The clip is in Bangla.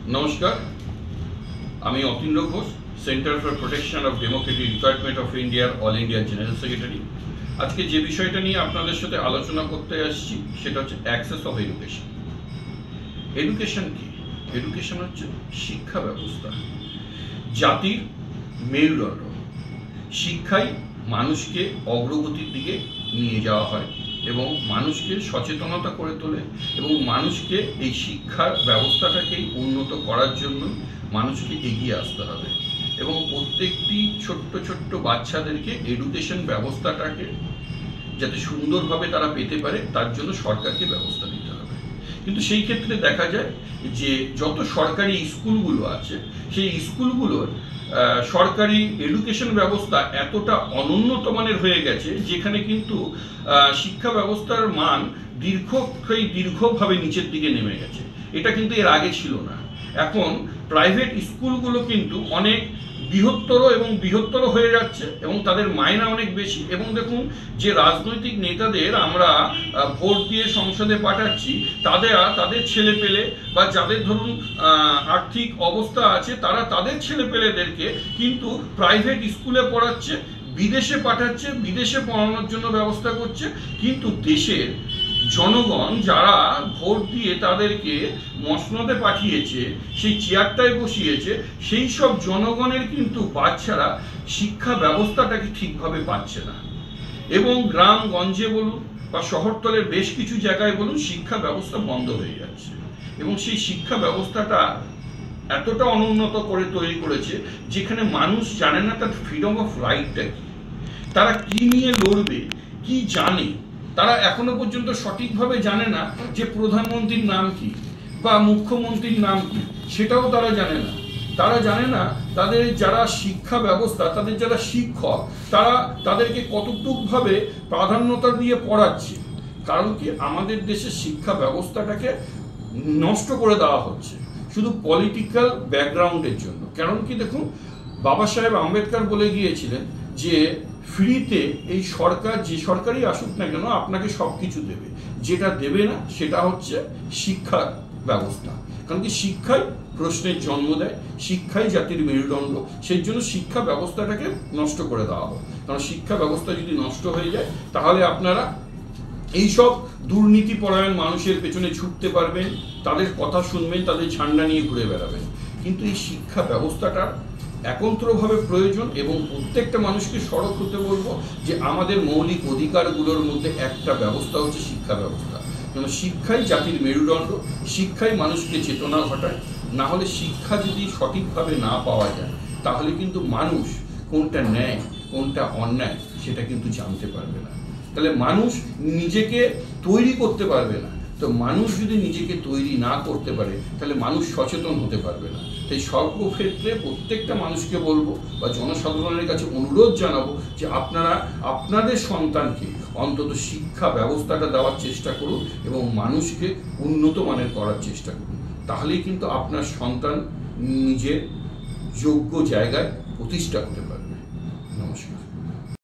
নমস্কার, আমি Atindra Ghosh, centre for protection of Democratic department of ইন্ডিয়ার অল ইন্ডিয়া জেনারেল সেক্রেটারি। আজকে যে বিষয়টা নিয়ে আপনাদের সাথে আলোচনা করতে আসছি সেটা হচ্ছে অ্যাক্সেস অফ এডুকেশন। এডুকেশন কি? এডুকেশন হচ্ছে শিক্ষা ব্যবস্থা, জাতির মেরুদণ্ড। শিক্ষাই মানুষকে অগ্রগতির দিকে নিয়ে যাওয়া হয় এবং মানুষকে সচেতনতা করে তোলে এবং মানুষকে এই শিক্ষার ব্যবস্থাটাকেই উন্নত করার জন্য মানুষকে এগিয়ে আসতে হবে এবং প্রত্যেকটি ছোট্ট ছোট্ট বাচ্চাদেরকে এডুকেশন ব্যবস্থাটাকে যাতে সুন্দরভাবে তারা পেতে পারে তার জন্য সরকারকে ব্যবস্থা নিতে হবে। কিন্তু সেই ক্ষেত্রে দেখা যায় যে যত সরকারি স্কুলগুলো আছে সেই স্কুলগুলোর সরকারি এডুকেশন ব্যবস্থা এতটা অনুন্নত মানের হয়ে গেছে যেখানে কিন্তু শিক্ষা ব্যবস্থার মান দীর্ঘভাবে নিচের দিকে নেমে গেছে। এটা কিন্তু এর আগে ছিল না। এখন প্রাইভেট স্কুলগুলো কিন্তু অনেক বৃহত্তর হয়ে যাচ্ছে এবং তাদের মায়না অনেক বেশি। এবং দেখুন, যে রাজনৈতিক নেতাদের আমরা ভোট দিয়ে সংসদে পাঠাচ্ছি তাদের ছেলেপেলে বা যাদের ধরুন আর্থিক অবস্থা আছে তারা তাদের ছেলেপেলেদেরকে কিন্তু প্রাইভেট স্কুলে পড়াচ্ছে, বিদেশে পাঠাচ্ছে, বিদেশে পড়ানোর জন্য ব্যবস্থা করছে। কিন্তু দেশের জনগণ যারা ভোট দিয়ে তাদেরকে মসনদে পাঠিয়েছে, সেই চেয়ারটায় বসিয়েছে, সেই সব জনগণের কিন্তু বাচ্চারা শিক্ষা ব্যবস্থাটাকে ঠিকভাবে পাচ্ছে না। এবং গ্রামগঞ্জে বলুন বা শহরতলের বেশ কিছু জায়গায় বলুন শিক্ষা ব্যবস্থা বন্ধ হয়ে যাচ্ছে এবং সেই শিক্ষা ব্যবস্থাটা এতটা অনুন্নত করে তৈরি করেছে যেখানে মানুষ জানে না তার ফ্রিডম অফ রাইটটা কি, তারা কি নিয়ে লড়বে, কি জানে। তারা এখনো পর্যন্ত সঠিকভাবে জানে না যে প্রধানমন্ত্রীর নাম কি বা মুখ্যমন্ত্রীর নাম কি, সেটাও তারা জানে না। তারা জানে না তাদের যারা শিক্ষা ব্যবস্থা, তাদের যারা শিক্ষক, তাদেরকে কতটুকভাবে প্রাধান্যতা দিয়ে পড়াচ্ছে। কারণ কি, আমাদের দেশের শিক্ষা ব্যবস্থাটাকে নষ্ট করে দেওয়া হচ্ছে শুধু পলিটিক্যাল ব্যাকগ্রাউন্ডের জন্য। কারণ কি, দেখুন, বাবা সাহেব আম্বেদকর বলে গিয়েছিলেন যে ফ্রিতে এই সরকার, যে সরকারই আসুক না কেন, আপনাকে সব কিছু দেবে, যেটা দেবে না সেটা হচ্ছে শিক্ষা ব্যবস্থা। কারণ কি, শিক্ষাই প্রশ্নের জন্ম দেয়, শিক্ষাই জাতির মেরুদণ্ড। সেই জন্য শিক্ষা ব্যবস্থাটাকে নষ্ট করে দেওয়া হয়। কারণ শিক্ষা ব্যবস্থা যদি নষ্ট হয়ে যায় তাহলে আপনারা এইসব দুর্নীতিপরায়ণ মানুষের পেছনে ছুটতে পারবেন, তাদের কথা শুনবেন, তাদের ঝান্ডা নিয়ে ঘুরে বেড়াবেন। কিন্তু এই শিক্ষা ব্যবস্থাটা একত্রভাবে প্রয়োজন এবং প্রত্যেকটা মানুষকে সড়ক হতে বলবো যে আমাদের মৌলিক অধিকারগুলোর মধ্যে একটা ব্যবস্থা হচ্ছে শিক্ষা ব্যবস্থা। কেন, শিক্ষাই জাতির মেরুদণ্ড, শিক্ষাই মানুষকে চেতনা ঘটায়। না হলে শিক্ষা যদি সঠিকভাবে না পাওয়া যায় তাহলে কিন্তু মানুষ কোনটা ন্যায় কোনটা অন্যায় সেটা কিন্তু জানতে পারবে না। তাহলে মানুষ নিজেকে তৈরি করতে পারবে না। তো মানুষ যদি নিজেকে তৈরি না করতে পারে তাহলে মানুষ সচেতন হতে পারবে না। তাই সর্বক্ষেত্রে প্রত্যেকটা মানুষকে বলবো বা জনসাধারণের কাছে অনুরোধ জানাবো যে আপনারা আপনাদের সন্তানকে অন্তত শিক্ষা ব্যবস্থাটা দেওয়ার চেষ্টা করুন এবং মানুষকে উন্নত মানের করার চেষ্টা করুন। তাহলেই কিন্তু আপনার সন্তান নিজের যোগ্য জায়গায় প্রতিষ্ঠা করতে পারবে।